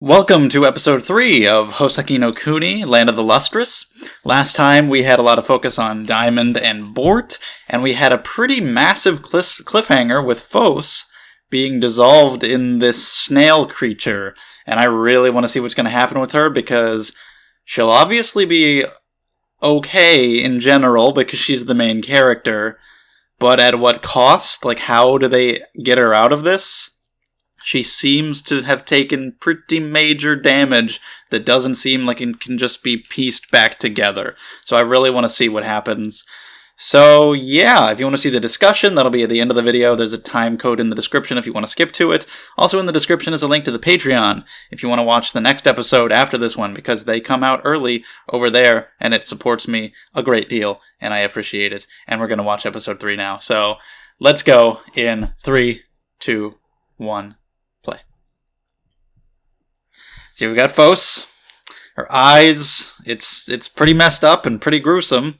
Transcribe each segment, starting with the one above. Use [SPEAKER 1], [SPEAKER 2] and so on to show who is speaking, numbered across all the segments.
[SPEAKER 1] Welcome to episode 3 of Houseki no Kuni, Land of the Lustrous. Last time we had a lot of focus on Diamond and Bort, and we had a pretty massive cliffhanger with Phos being dissolved in this snail creature. And I really want to see what's going to happen with her because she'll obviously be okay in general because she's the main character. But at what cost? Like, how do they get her out of this? She seems to have taken pretty major damage that doesn't seem like it can just be pieced back together. So I really want to see what happens. So yeah, if you want to see the discussion, that'll be at the end of the video. There's a time code in the description if you want to skip to it. Also in the description is a link to the Patreon if you want to watch the next episode after this one, because they come out early over there and it supports me a great deal and I appreciate it. And we're going to watch episode 3 now. So let's go in 3, 2, 1. Play. So we've got Phos. Her eyes, it's pretty messed up and pretty gruesome.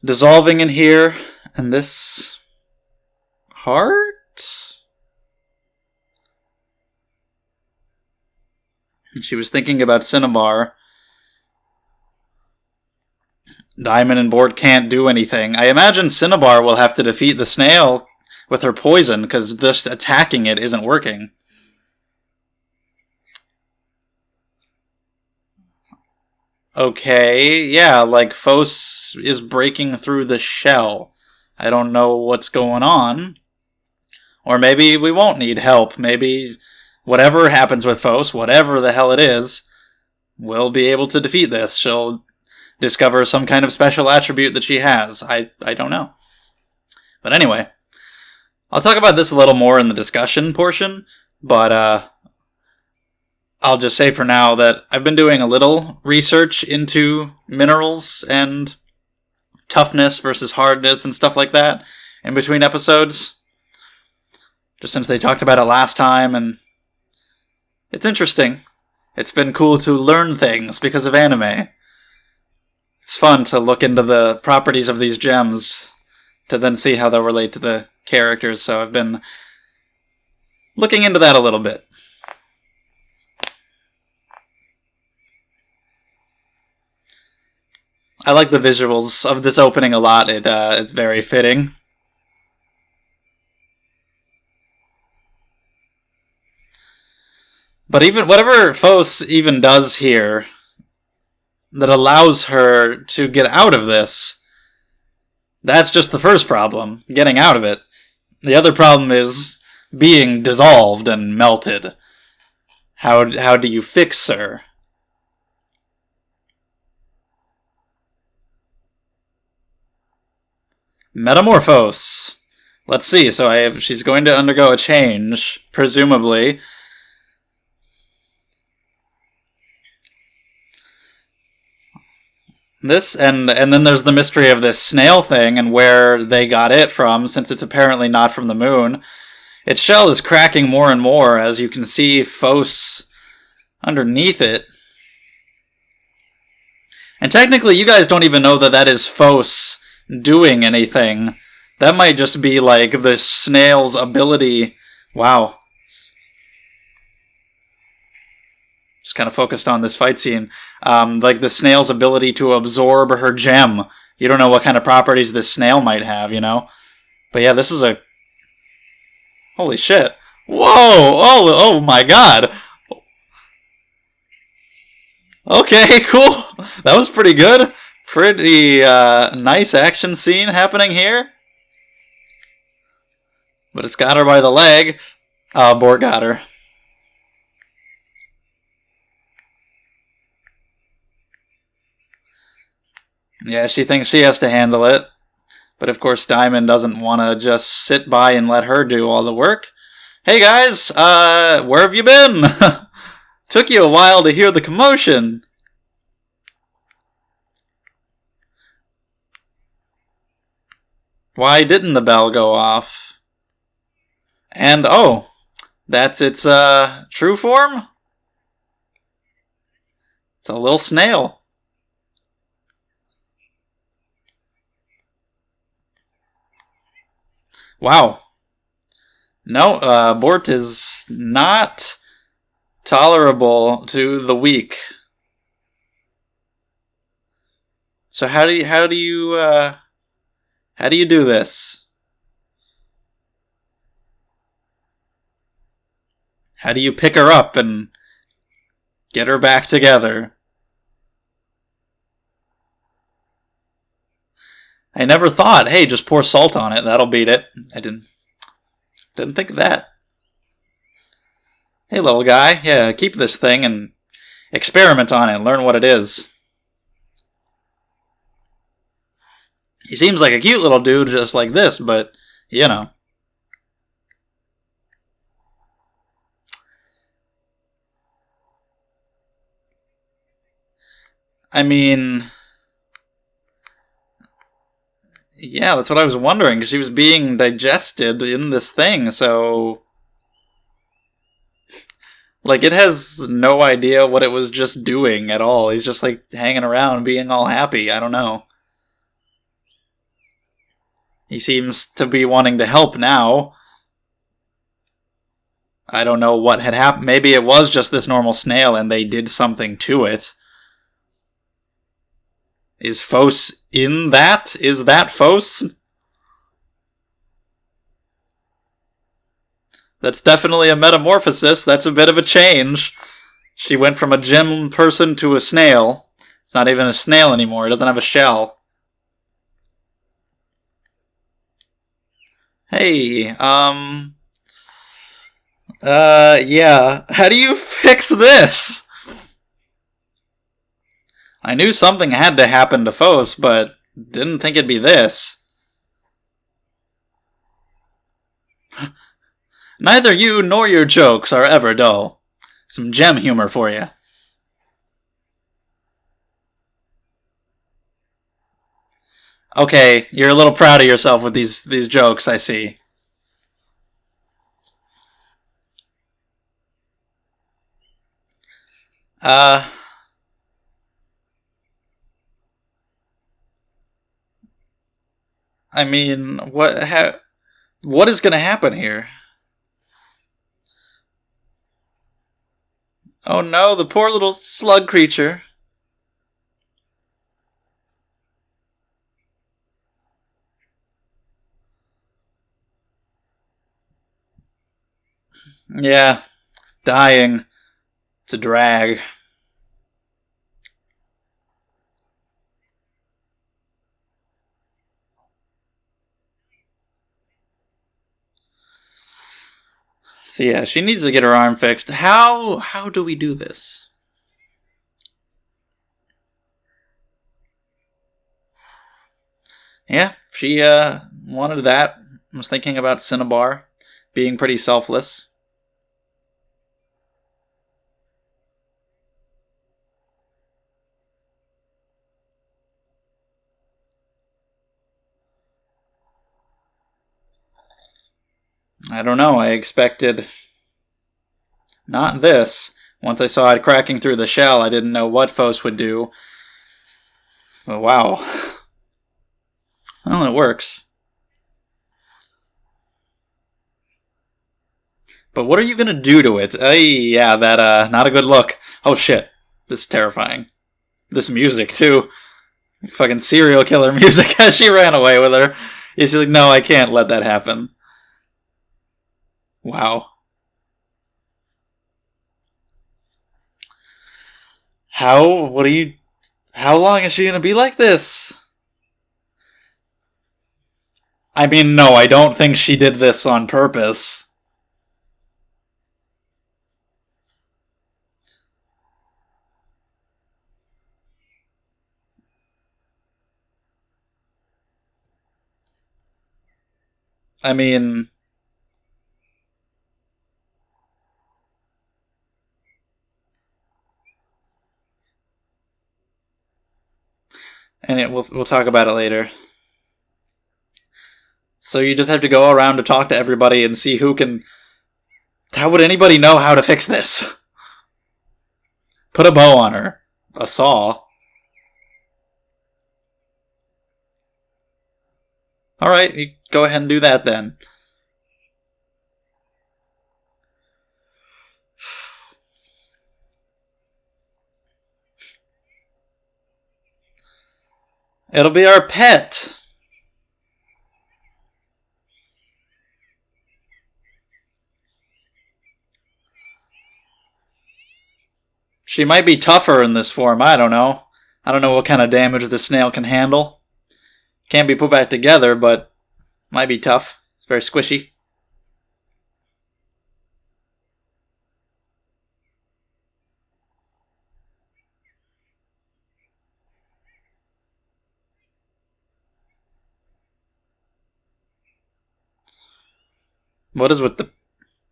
[SPEAKER 1] Dissolving in here, and this heart? She was thinking about Cinnabar. Diamond and Bort can't do anything. I imagine Cinnabar will have to defeat the snail with her poison, because just attacking it isn't working. Okay, yeah, like Phos is breaking through the shell. I don't know what's going on. Or maybe we won't need help. Maybe whatever happens with Phos, whatever the hell it is, we'll be able to defeat this. She'll discover some kind of special attribute that she has. I don't know. But anyway, I'll talk about this a little more in the discussion portion, but I'll just say for now that I've been doing a little research into minerals and toughness versus hardness and stuff like that in between episodes, just since they talked about it last time, and it's interesting. It's been cool to learn things because of anime. It's fun to look into the properties of these gems to then see how they'll relate to the characters, so I've been looking into that a little bit. I like the visuals of this opening a lot. It's very fitting. But even whatever Phos even does here that allows her to get out of this, that's just the first problem, getting out of it. The other problem is being dissolved and melted. How do you fix her? Metamorphose. Let's see. So she's going to undergo a change, presumably. This, and then there's the mystery of this snail thing and where they got it from, since it's apparently not from the moon. Its shell is cracking more and more, as you can see Phos underneath it. And technically, you guys don't even know that that is Phos doing anything. That might just be like the snail's ability. Wow. Just kind of focused on this fight scene. Like the snail's ability to absorb her gem. You don't know what kind of properties this snail might have, you know? But yeah, this is a... Holy shit. Whoa! Oh my god! Okay, cool. That was pretty good. Pretty nice action scene happening here. But it's got her by the leg. Bort got her. Yeah, she thinks she has to handle it. But of course Diamond doesn't want to just sit by and let her do all the work. Hey guys, where have you been? Took you a while to hear the commotion. Why didn't the bell go off? And oh, that's its true form? It's a little snail. Wow. No, Bort is not tolerable to the weak. So how do you do this? How do you pick her up and get her back together? I never thought, hey, just pour salt on it, that'll beat it. I didn't think of that. Hey, little guy, yeah, keep this thing and experiment on it and learn what it is. He seems like a cute little dude just like this, but, you know. I mean, yeah, that's what I was wondering, because she was being digested in this thing, so... Like, it has no idea what it was just doing at all. He's just, like, hanging around, being all happy. I don't know. He seems to be wanting to help now. I don't know what had happened. Maybe it was just this normal snail and they did something to it. Is Phos in that? Is that Phos? That's definitely a metamorphosis. That's a bit of a change. She went from a gem person to a snail. It's not even a snail anymore. It doesn't have a shell. Hey, yeah. How do you fix this? I knew something had to happen to Phos, but didn't think it'd be this. Neither you nor your jokes are ever dull. Some gem humor for you. Okay, you're a little proud of yourself with these jokes, I see. I mean, what is gonna happen here? Oh no, the poor little slug creature. Yeah, dying. It's a drag. So yeah, she needs to get her arm fixed. How do we do this? Yeah, she wanted that. Was thinking about Cinnabar being pretty selfless. I don't know, I expected not this. Once I saw it cracking through the shell, I didn't know what Phos would do. But wow. Well, it works. But what are you gonna do to it? Yeah, that, not a good look. Oh shit. This is terrifying. This music, too. Fucking serial killer music as she ran away with her. She's like, no, I can't let that happen. Wow. How long is she gonna be like this? I mean, no, I don't think she did this on purpose. I mean... And we'll talk about it later. So you just have to go around to talk to everybody and see who can... How would anybody know how to fix this? Put a bow on her. A saw. Alright, you go ahead and do that then. It'll be our pet. She might be tougher in this form, I don't know. I don't know what kind of damage the snail can handle. Can't be put back together, but might be tough. It's very squishy. What is with the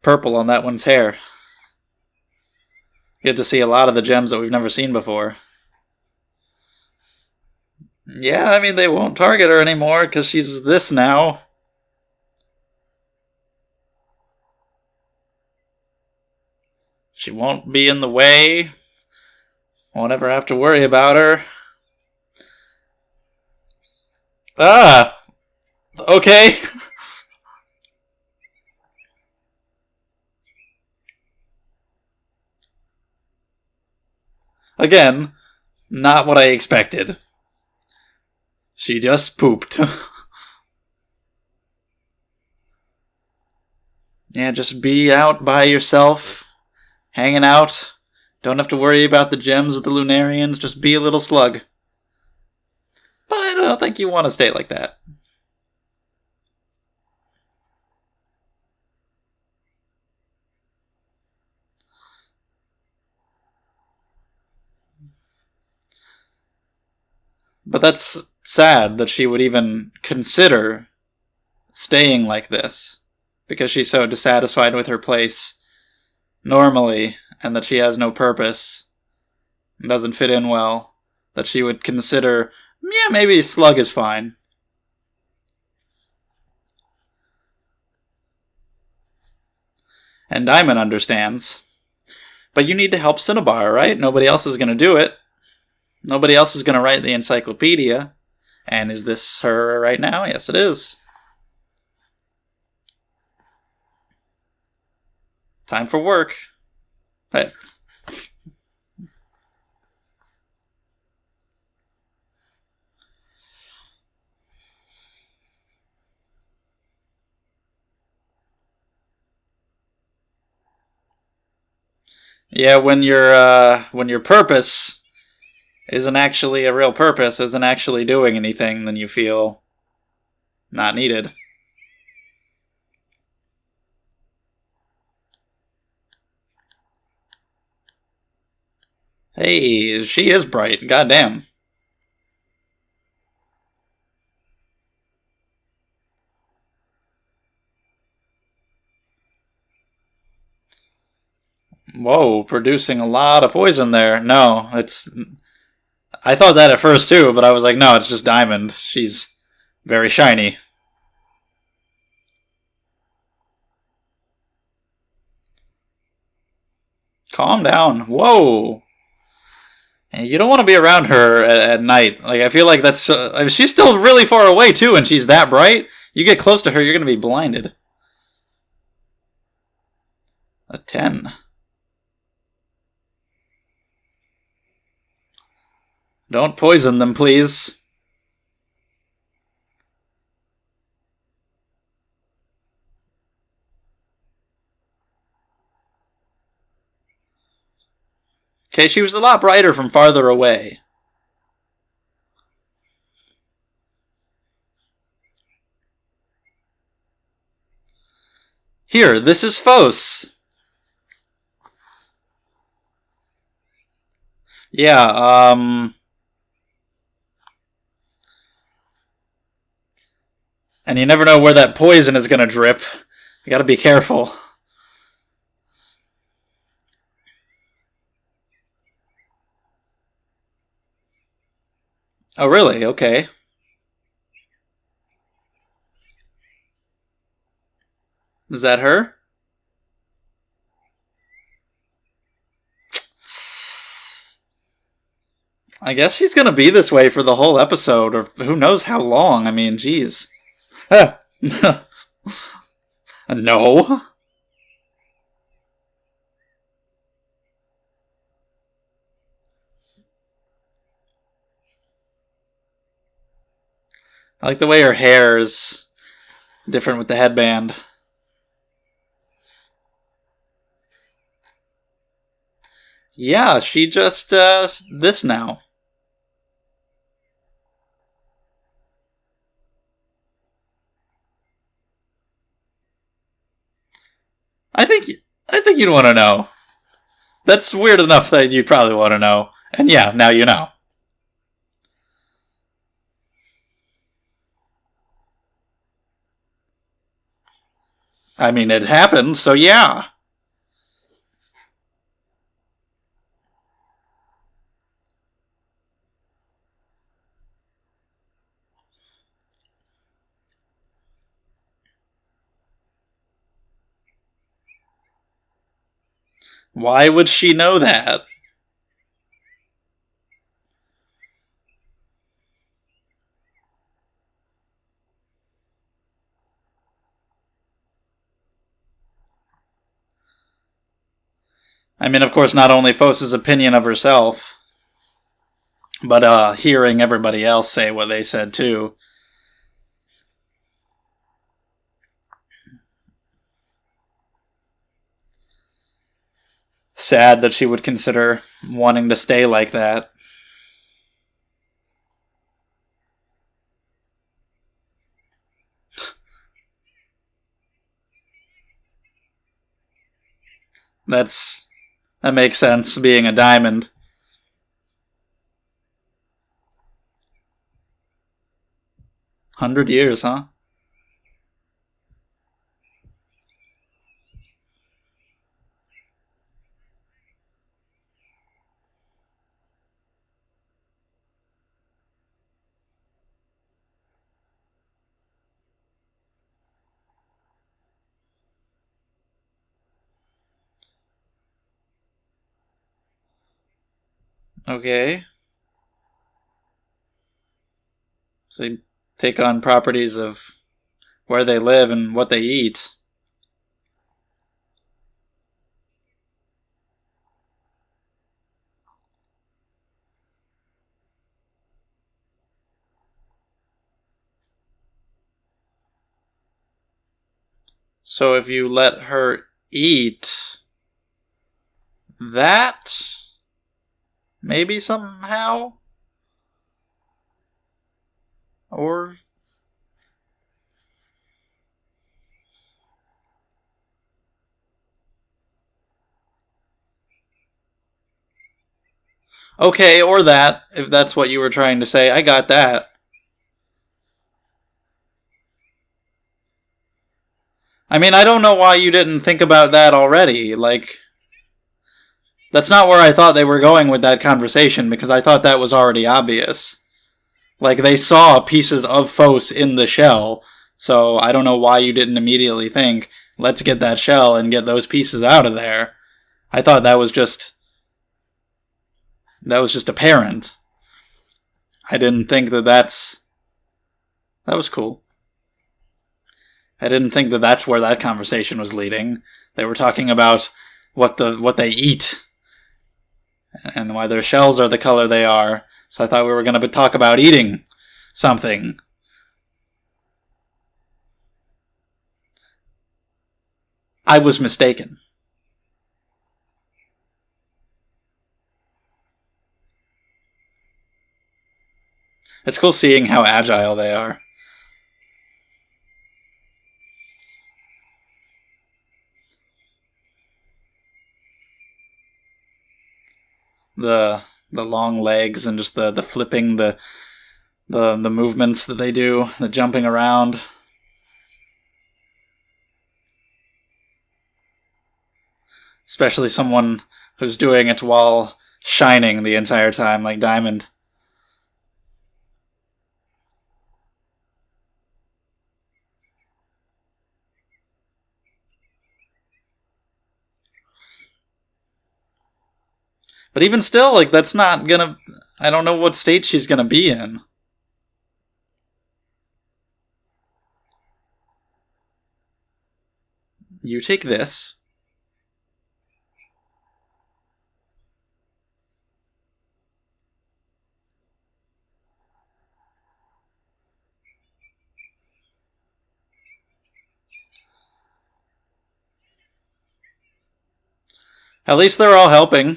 [SPEAKER 1] purple on that one's hair? You get to see a lot of the gems that we've never seen before. Yeah, I mean, they won't target her anymore because she's this now. She won't be in the way. Won't ever have to worry about her. Ah! Okay. Again, not what I expected. She just pooped. Yeah, just be out by yourself, hanging out. Don't have to worry about the gems with the Lunarians. Just be a little slug. But I don't think you want to stay like that. But that's sad that she would even consider staying like this. Because she's so dissatisfied with her place normally, and that she has no purpose, and doesn't fit in well, that she would consider, yeah, maybe slug is fine. And Diamond understands. But you need to help Cinnabar, right? Nobody else is going to do it. Nobody else is going to write the encyclopedia. And is this her right now? Yes, it is. Time for work. Hey. Yeah, when your purpose isn't actually a real purpose, isn't actually doing anything, then you feel not needed. Hey, she is bright. Goddamn. Whoa, producing a lot of poison there. No, it's... I thought that at first too, but I was like, no, it's just Diamond. She's very shiny. Calm down. Whoa. You don't want to be around her at night. Like, I feel like that's... I mean, she's still really far away, too, and she's that bright. You get close to her, you're going to be blinded. A 10. Don't poison them, please. Okay, she was a lot brighter from farther away. Here, this is Phos. Yeah, and you never know where that poison is gonna drip. You gotta be careful. Oh, really? Okay. Is that her? I guess she's gonna be this way for the whole episode, or who knows how long. I mean, jeez. No. I like the way her hair is different with the headband. Yeah, she just, this now. I think, I think you'd want to know. That's weird enough that you'd probably want to know. And yeah, now you know. I mean, it happened, so yeah. Why would she know that? I mean, of course, not only Phos's opinion of herself, but hearing everybody else say what they said too. Sad that she would consider wanting to stay like that. That makes sense, being a diamond. $100, huh? Okay. So they take on properties of where they live and what they eat. So if you let her eat that, maybe somehow? Or. Okay, or that, if that's what you were trying to say. I got that. I mean, I don't know why you didn't think about that already. Like, that's not where I thought they were going with that conversation, because I thought that was already obvious. Like, they saw pieces of Phos in the shell, so I don't know why you didn't immediately think, let's get that shell and get those pieces out of there. I thought that was just apparent. I didn't think that was cool. I didn't think that that's where that conversation was leading. They were talking about what they eat and why their shells are the color they are. So I thought we were going to talk about eating something. I was mistaken. It's cool seeing how agile they are. The long legs and just the flipping, the movements that they do, the jumping around. Especially someone who's doing it while shining the entire time, like Diamond. But even still, like, that's not gonna. I don't know what state she's gonna be in. You take this. At least they're all helping.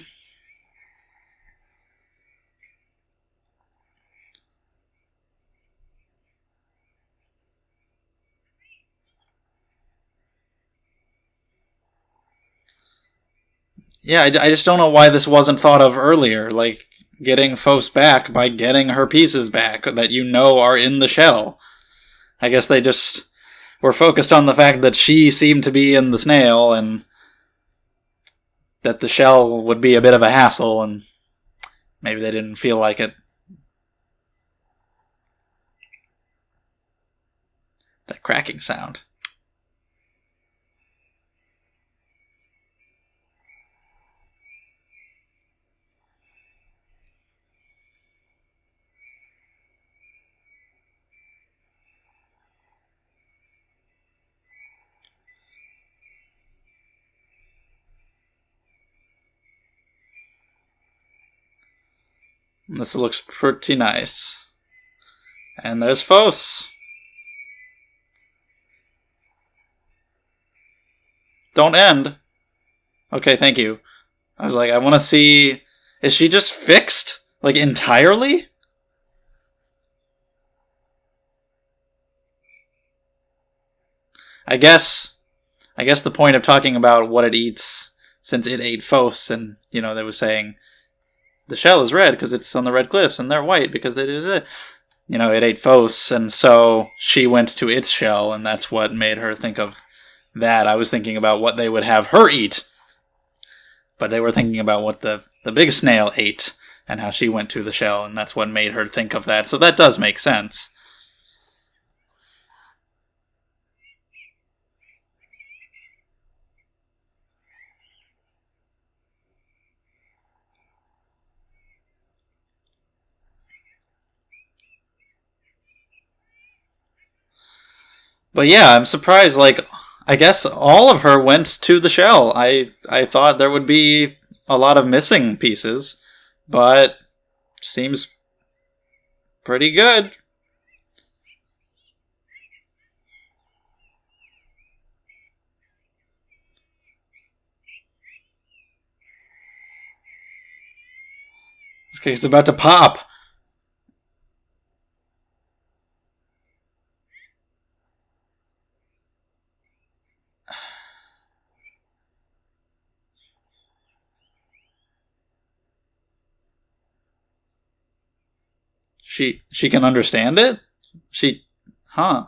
[SPEAKER 1] Yeah, I just don't know why this wasn't thought of earlier. Like, getting Phos back by getting her pieces back that you know are in the shell. I guess they just were focused on the fact that she seemed to be in the snail and that the shell would be a bit of a hassle, and maybe they didn't feel like it. That cracking sound. This looks pretty nice. And there's Phos. Don't end. Okay, thank you. I was like, I want to see... Is she just fixed? Like, entirely? I guess the point of talking about what it eats, since it ate Phos, and, they were saying... The shell is red because it's on the red cliffs, and they're white because they did it. It ate Phos, and so she went to its shell, and that's what made her think of that. I was thinking about what they would have her eat, but they were thinking about what the big snail ate, and how she went to the shell, and that's what made her think of that. So that does make sense. But yeah, I'm surprised, like, I guess all of her went to the shell. I thought there would be a lot of missing pieces, but seems pretty good. Okay, it's about to pop. She can understand it? Huh.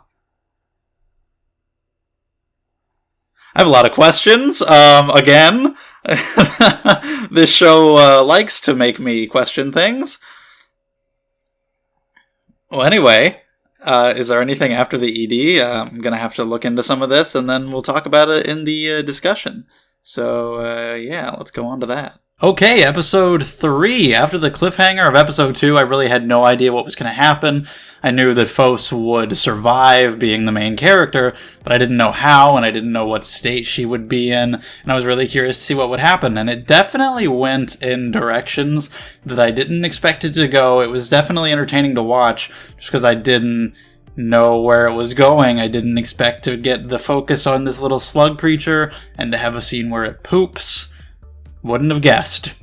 [SPEAKER 1] I have a lot of questions. Again, this show likes to make me question things. Well, anyway, is there anything after the ED? I'm going to have to look into some of this, and then we'll talk about it in the discussion. So, yeah, let's go on to that. Okay, episode 3. After the cliffhanger of episode 2, I really had no idea what was going to happen. I knew that Phos would survive being the main character, but I didn't know how, and I didn't know what state she would be in, and I was really curious to see what would happen, and it definitely went in directions that I didn't expect it to go. It was definitely entertaining to watch, just because I didn't know where it was going. I didn't expect to get the focus on this little slug creature, and to have a scene where it poops. Wouldn't have guessed,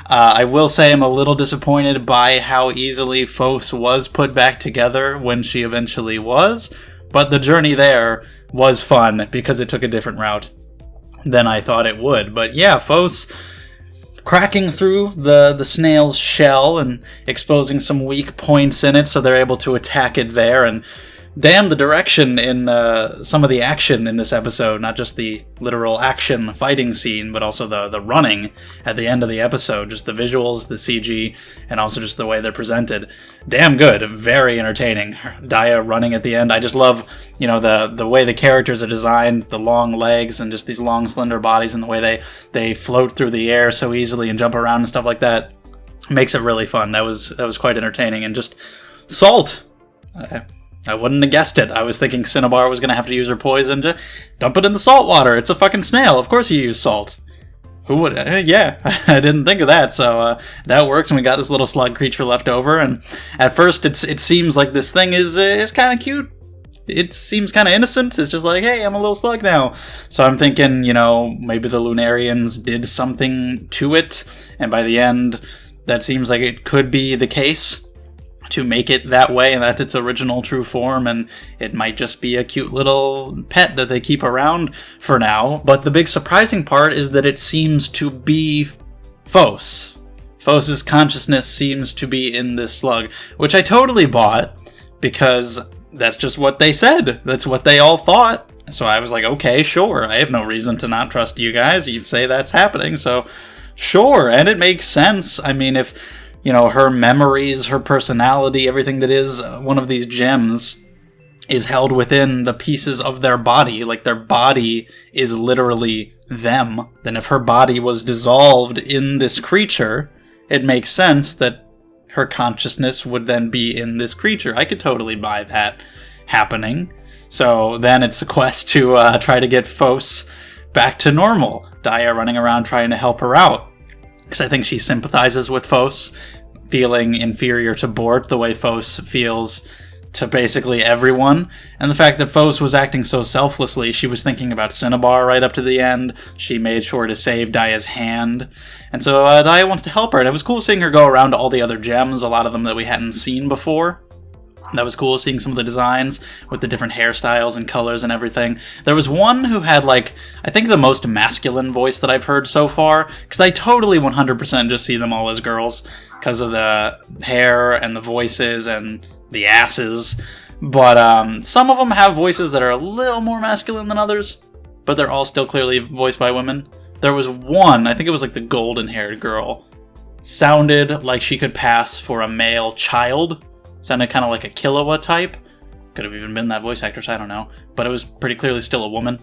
[SPEAKER 1] I will say I'm a little disappointed by how easily Phos was put back together when she eventually was, but the journey there was fun because it took a different route than I thought it would. But yeah, Phos cracking through the snail's shell and exposing some weak points in it so they're able to attack it there, and damn, the direction in some of the action in this episode, not just the literal action fighting scene, but also the running at the end of the episode, just the visuals, the CG, and also just the way they're presented. Damn good, very entertaining. Daya running at the end, I just love, the way the characters are designed, the long legs and just these long slender bodies and the way they float through the air so easily and jump around and stuff like that. Makes it really fun. That was quite entertaining. And just salt. I wouldn't have guessed it. I was thinking Cinnabar was going to have to use her poison to dump it in the salt water. It's a fucking snail. Of course you use salt. Who would? Yeah, I didn't think of that. So that works, and we got this little slug creature left over. And at first, it seems like this thing is kind of cute. it seems kind of innocent. It's just like, hey, I'm a little slug now. So I'm thinking, you know, maybe the Lunarians did something to it, and by the end, that seems like it could be the case to make it that way, and that's its original true form, and it might just be a cute little pet that they keep around for now. But the big surprising part is that it seems to be Phos. Phos's consciousness seems to be in this slug, which I totally bought, because that's just what they said. That's what they all thought. So I was like, okay, sure. I have no reason to not trust you guys. You say that's happening, so sure. And it makes sense. I mean, if, you know, her memories, her personality, everything that is one of these gems is held within the pieces of their body, like their body is literally them, then if her body was dissolved in this creature, it makes sense that her consciousness would then be in this creature. I could totally buy that happening. So then it's a quest to try to get Phos back to normal. Daya running around trying to help her out, because I think she sympathizes with Phos, feeling inferior to Bort the way Phos feels to basically everyone. And the fact that Phos was acting so selflessly, she was thinking about Cinnabar right up to the end. She made sure to save Daya's hand. And so Daya wants to help her. And it was cool seeing her go around to all the other gems, a lot of them that we hadn't seen before. That was cool seeing some of the designs with the different hairstyles and colors and everything. There was one who had, like, I think the most masculine voice that I've heard so far, because I totally 100% just see them all as girls because of the hair and the voices and the asses. But some of them have voices that are a little more masculine than others, but they're all still clearly voiced by women. There was one, I think it was like the golden-haired girl, sounded like she could pass for a male child. Sounded kind of like a Killua type. Could have even been that voice actress, I don't know. But it was pretty clearly still a woman.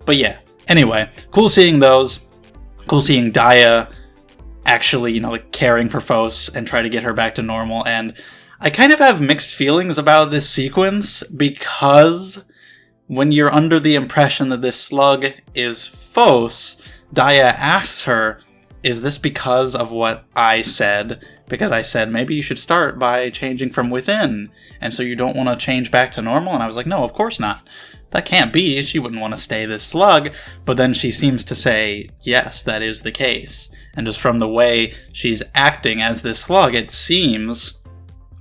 [SPEAKER 1] But yeah, anyway, cool seeing those. Cool seeing Daya actually, you know, like caring for Phos and try to get her back to normal. And I kind of have mixed feelings about this sequence, because when you're under the impression that this slug is Phos, Daya asks her, is this because of what I said? Because I said, maybe you should start by changing from within, and so you don't want to change back to normal? And I was like, no, of course not. That can't be. She wouldn't want to stay this slug. But then she seems to say, yes, that is the case. And just from the way she's acting as this slug, it seems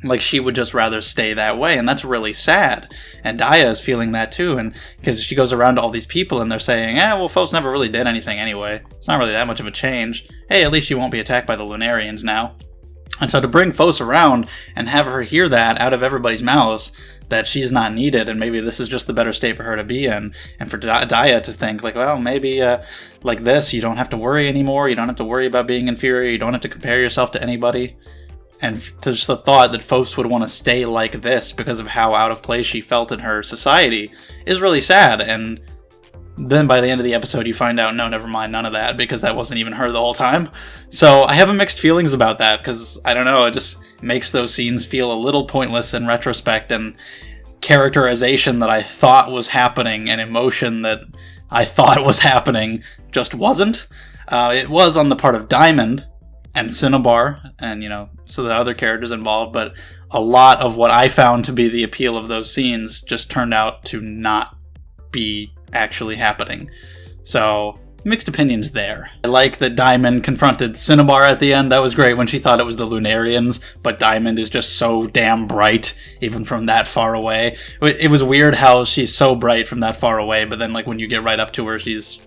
[SPEAKER 1] like she would just rather stay that way, and that's really sad. And Daya is feeling that too, and because she goes around to all these people and they're saying, well, Phos never really did anything anyway. It's not really that much of a change. Hey, at least she won't be attacked by the Lunarians now. And so to bring Phos around and have her hear that out of everybody's mouths, that she's not needed, and maybe this is just the better state for her to be in, and for Daya to think, like, well, maybe like this, you don't have to worry anymore, you don't have to worry about being inferior, you don't have to compare yourself to anybody. And just the thought that Phos would want to stay like this because of how out of place she felt in her society is really sad. And then by the end of the episode you find out, no, never mind, none of that, because that wasn't even her the whole time. So I have mixed feelings about that, because, I don't know, it just makes those scenes feel a little pointless in retrospect, and characterization that I thought was happening and emotion that I thought was happening just wasn't. It was on the part of Diamond and Cinnabar, and, you know, so the other characters involved, but a lot of what I found to be the appeal of those scenes just turned out to not be actually happening. So, mixed opinions there. I like that Diamond confronted Cinnabar at the end. That was great when she thought it was the Lunarians, but Diamond is just so damn bright, even from that far away. It was weird how she's so bright from that far away, but then, like, when you get right up to her, she's,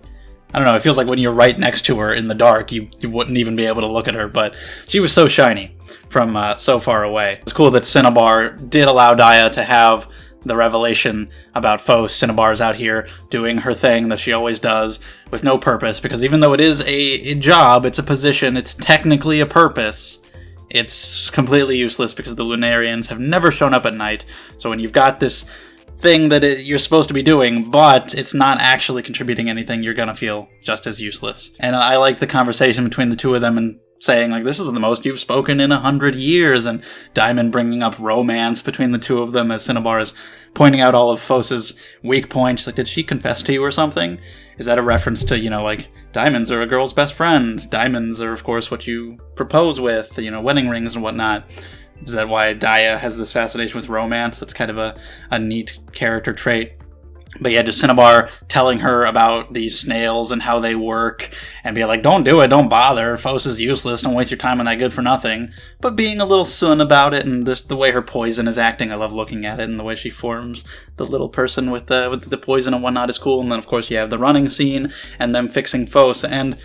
[SPEAKER 1] I don't know, it feels like when you're right next to her in the dark, you wouldn't even be able to look at her, but she was so shiny from so far away. It's cool that Cinnabar did allow Daya to have the revelation about Phos. Cinnabar's out here doing her thing that she always does with no purpose, because even though it is a job, it's a position, it's technically a purpose, it's completely useless because the Lunarians have never shown up at night. So when you've got this thing that you're supposed to be doing, but it's not actually contributing anything, you're gonna feel just as useless. And I like the conversation between the two of them and saying, like, this is the most you've spoken in 100 years, and Diamond bringing up romance between the two of them as Cinnabar is pointing out all of Phos's weak points. Like, did she confess to you or something? Is that a reference to, you know, like, diamonds are a girl's best friend. Diamonds are, of course, what you propose with, you know, wedding rings and whatnot. Is that why Daya has this fascination with romance? That's kind of a neat character trait. But yeah, just Cinnabar telling her about these snails and how they work, and be like, don't do it, don't bother, Phos is useless, don't waste your time on that good for nothing. But being a little sun about it, and just the way her poison is acting, I love looking at it, and the way she forms the little person with the poison and whatnot is cool. And then of course you have the running scene, and them fixing Phos. And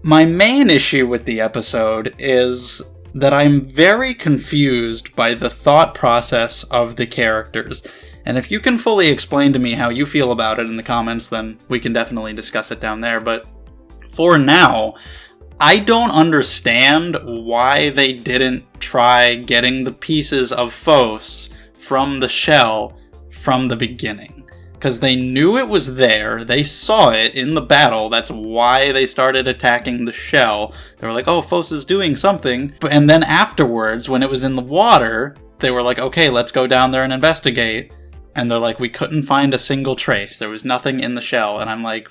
[SPEAKER 1] my main issue with the episode is that I'm very confused by the thought process of the characters. And if you can fully explain to me how you feel about it in the comments, then we can definitely discuss it down there. But for now, I don't understand why they didn't try getting the pieces of Phos from the shell from the beginning. Because they knew it was there, they saw it in the battle, that's why they started attacking the shell. They were like, oh, Phos is doing something. And then afterwards, when it was in the water, they were like, okay, let's go down there and investigate. And they're like, we couldn't find a single trace. There was nothing in the shell. And I'm like,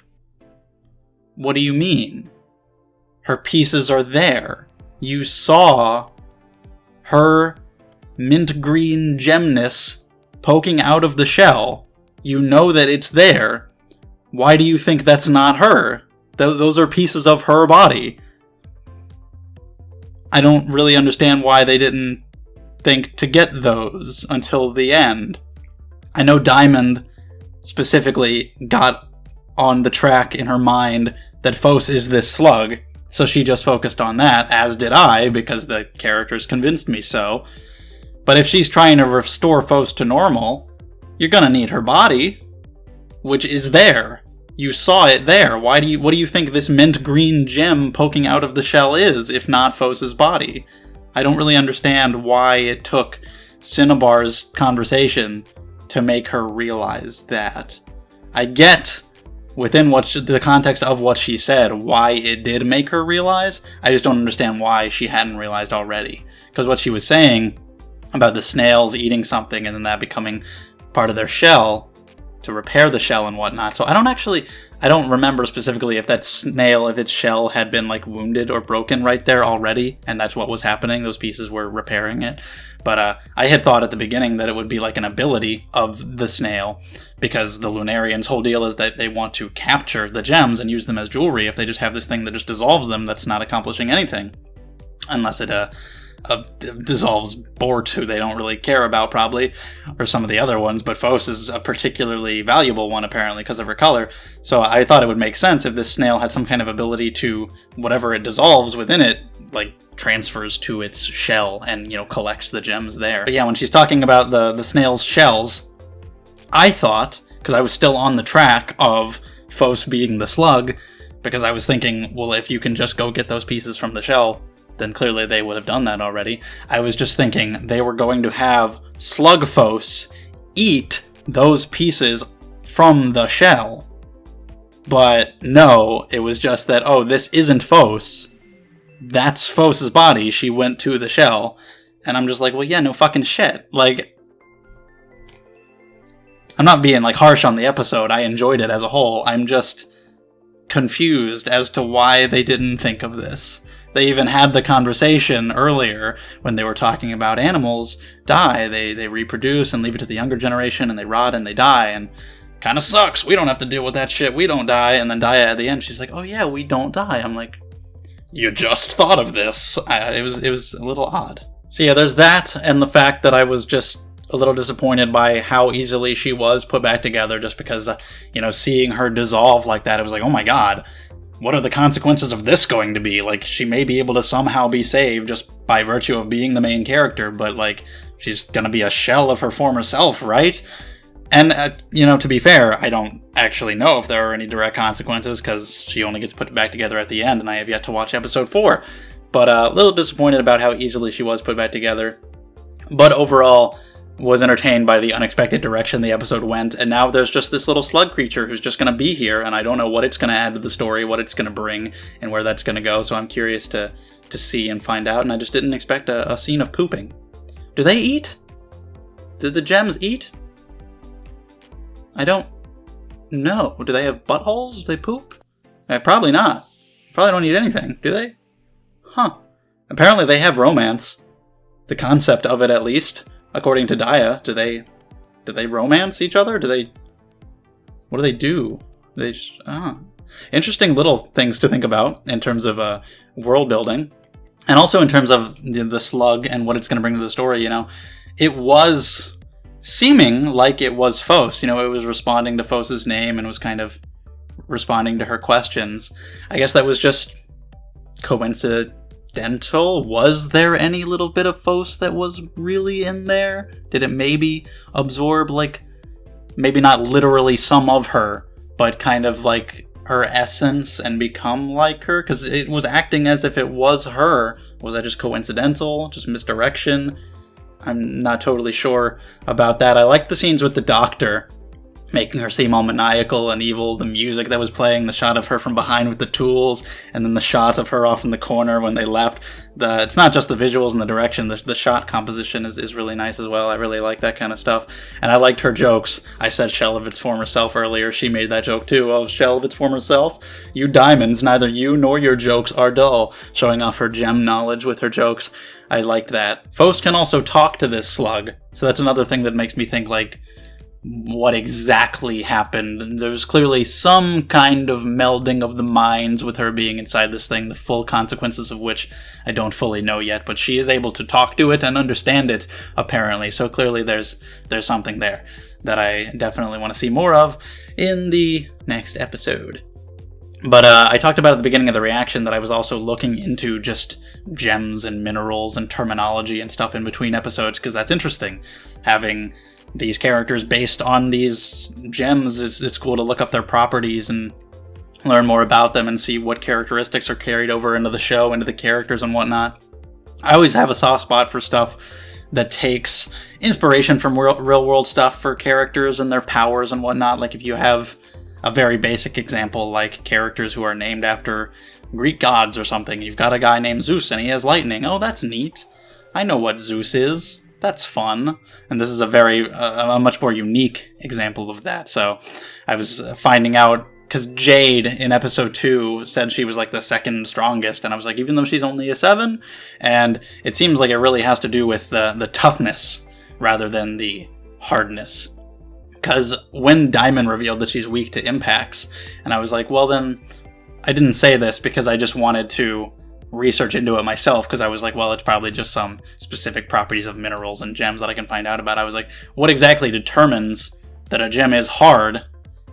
[SPEAKER 1] what do you mean? Her pieces are there. You saw her mint green gemness poking out of the shell. You know that it's there. Why do you think that's not her? Those are pieces of her body. I don't really understand why they didn't think to get those until the end. I know Diamond specifically got on the track in her mind that Phos is this slug, so she just focused on that, as did I, because the characters convinced me so. But if she's trying to restore Phos to normal, you're gonna need her body, which is there. You saw it there. What do you think this mint green gem poking out of the shell is, if not Phos's body? I don't really understand why it took Cinnabar's conversation to make her realize that. I get, within the context of what she said, why it did make her realize. I just don't understand why she hadn't realized already. Because what she was saying about the snails eating something and then that becoming part of their shell to repair the shell and whatnot. So I don't remember specifically if that snail, if its shell had been like wounded or broken right there already, and that's what was happening. Those pieces were repairing it. But I had thought at the beginning that it would be like an ability of the snail, because the Lunarians' whole deal is that they want to capture the gems and use them as jewelry. If they just have this thing that just dissolves them, that's not accomplishing anything. Unless it dissolves Bort, who they don't really care about probably, or some of the other ones, but Phos is a particularly valuable one apparently because of her color. So I thought it would make sense if this snail had some kind of ability to, whatever it dissolves within it, like transfers to its shell and, you know, collects the gems there. But yeah, when she's talking about the snail's shells, I thought, because I was still on the track of Phos being the slug, because I was thinking, well, if you can just go get those pieces from the shell, then clearly they would have done that already. I was just thinking they were going to have Slug Phos eat those pieces from the shell. But no, it was just that, oh, this isn't Phos. That's Phos's body. She went to the shell. And I'm just like, well, yeah, no fucking shit. Like, I'm not being like harsh on the episode. I enjoyed it as a whole. I'm just confused as to why they didn't think of this. They even had the conversation earlier when they were talking about animals die. They reproduce and leave it to the younger generation, and they rot and they die, and kind of sucks. We don't have to deal with that shit. We don't die. And then Daya at the end, she's like, oh yeah, we don't die. I'm like, you just thought of this. It was a little odd. So yeah, there's that, and the fact that I was just a little disappointed by how easily she was put back together, just because, seeing her dissolve like that, it was like, oh my god. What are the consequences of this going to be? Like, she may be able to somehow be saved just by virtue of being the main character, but, like, she's gonna be a shell of her former self, right? And, to be fair, I don't actually know if there are any direct consequences, because she only gets put back together at the end, and I have yet to watch episode 4. But a little disappointed about how easily she was put back together. But overall, was entertained by the unexpected direction the episode went, and now there's just this little slug creature who's just going to be here, and I don't know what it's going to add to the story, what it's going to bring, and where that's going to go, so I'm curious to see and find out, and I just didn't expect a scene of pooping. Do they eat? Did the gems eat? I don't know. Do they have buttholes? Do they poop? Probably not. Probably don't eat anything, do they? Huh. Apparently they have romance. the concept of it, at least. According to Daya, do they romance each other? What do they do? Interesting little things to think about in terms of world building. And also in terms of the slug and what it's going to bring to the story, it was seeming like it was Phos. It was responding to Phos's name and was kind of responding to her questions. I guess that was just coincidental. Was there any little bit of Phos that was really in there? Did it maybe absorb, maybe not literally some of her, but kind of her essence and become like her? Because it was acting as if it was her. Was that just coincidental? Just misdirection? I'm not totally sure about that. I like the scenes with the doctor, making her seem all maniacal and evil. The music that was playing, the shot of her from behind with the tools, and then the shot of her off in the corner when they left. It's not just the visuals and the direction, the shot composition is really nice as well. I really like that kind of stuff. And I liked her jokes. I said shell of its former self earlier. She made that joke too. Oh, shell of its former self? You diamonds, neither you nor your jokes are dull. Showing off her gem knowledge with her jokes. I liked that. Phos can also talk to this slug. So that's another thing that makes me think, what exactly happened. There's clearly some kind of melding of the minds with her being inside this thing, the full consequences of which I don't fully know yet, but she is able to talk to it and understand it, apparently, so clearly there's something there that I definitely want to see more of in the next episode. But I talked about at the beginning of the reaction that I was also looking into just gems and minerals and terminology and stuff in between episodes, because that's interesting, having these characters based on these gems. It's cool to look up their properties and learn more about them and see what characteristics are carried over into the show, into the characters and whatnot. I always have a soft spot for stuff that takes inspiration from real world stuff for characters and their powers and whatnot. Like if you have a very basic example, like characters who are named after Greek gods or something. You've got a guy named Zeus and he has lightning. Oh, that's neat. I know what Zeus is. That's fun. And this is a much more unique example of that. So I was finding out, because Jade in episode 2 said she was the second strongest, and I was even though she's only a 7, and it seems like it really has to do with the toughness rather than the hardness. Because when Diamond revealed that she's weak to impacts, and I was well then, I didn't say this because I just wanted to research into it myself, because I was it's probably just some specific properties of minerals and gems that I can find out about. I was what exactly determines that a gem is hard,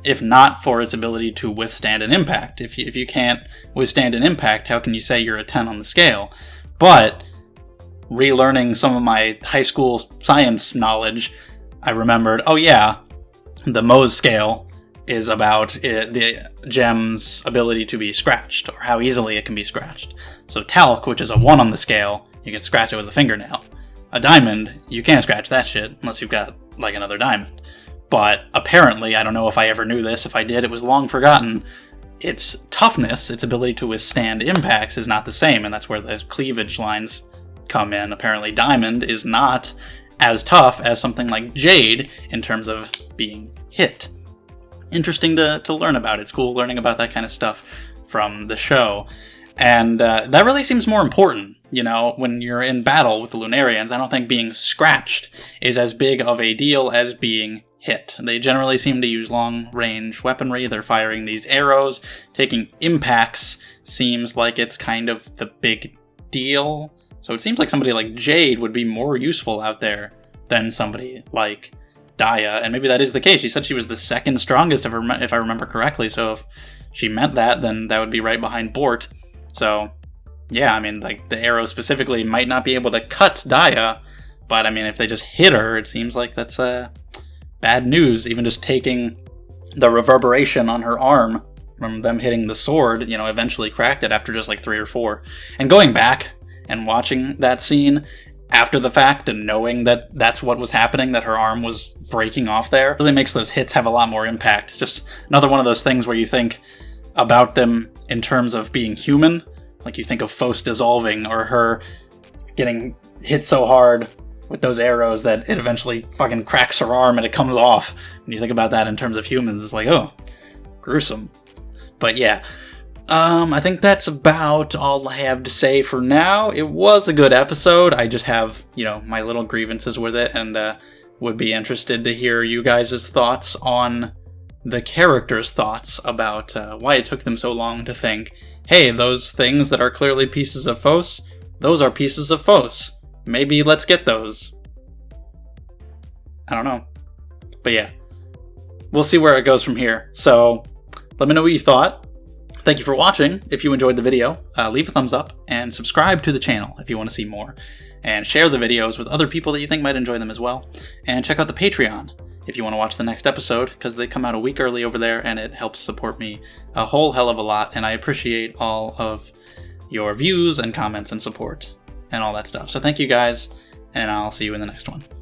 [SPEAKER 1] if not for its ability to withstand an impact? If you can't withstand an impact, how can you say you're a 10 on the scale? But relearning some of my high school science knowledge, I remembered, oh yeah, the Mohs scale is about the gem's ability to be scratched, or how easily it can be scratched. So talc, which is a 1 on the scale, you can scratch it with a fingernail. A diamond, you can't scratch that shit unless you've got another diamond. But apparently, I don't know if I ever knew this. If I did, it was long forgotten. Its toughness, its ability to withstand impacts, is not the same, and that's where the cleavage lines come in. Apparently, diamond is not as tough as something like jade in terms of being hit. Interesting to learn about. It's cool learning about that kind of stuff from the show. And that really seems more important, when you're in battle with the Lunarians. I don't think being scratched is as big of a deal as being hit. They generally seem to use long-range weaponry. They're firing these arrows. Taking impacts seems like it's kind of the big deal. So it seems like somebody like Jade would be more useful out there than somebody like Daya. And maybe that is the case. She said she was the second strongest, if I remember correctly. So if she meant that, then that would be right behind Bort. So, yeah, the arrow specifically might not be able to cut Daya, but if they just hit her, it seems like that's bad news. Even just taking the reverberation on her arm from them hitting the sword, eventually cracked it after just 3 or 4. And going back and watching that scene after the fact and knowing that that's what was happening, that her arm was breaking off there, really makes those hits have a lot more impact. Just another one of those things where you think about them in terms of being human. You think of Phos dissolving, or her getting hit so hard with those arrows that it eventually fucking cracks her arm and it comes off. When you think about that in terms of humans, it's oh, gruesome. But yeah, I think that's about all I have to say for now. It was a good episode. I just have, my little grievances with it, and would be interested to hear you guys' thoughts on the characters' thoughts about why it took them so long to think, hey, those things that are clearly pieces of Phos, those are pieces of Phos. Maybe let's get those. I don't know. But yeah, we'll see where it goes from here. So let me know what you thought. Thank you for watching. If you enjoyed the video, leave a thumbs up and subscribe to the channel if you want to see more. And share the videos with other people that you think might enjoy them as well. And check out the Patreon if you want to watch the next episode, because they come out a week early over there and it helps support me a whole hell of a lot. And I appreciate all of your views and comments and support and all that stuff. So thank you guys, and I'll see you in the next one.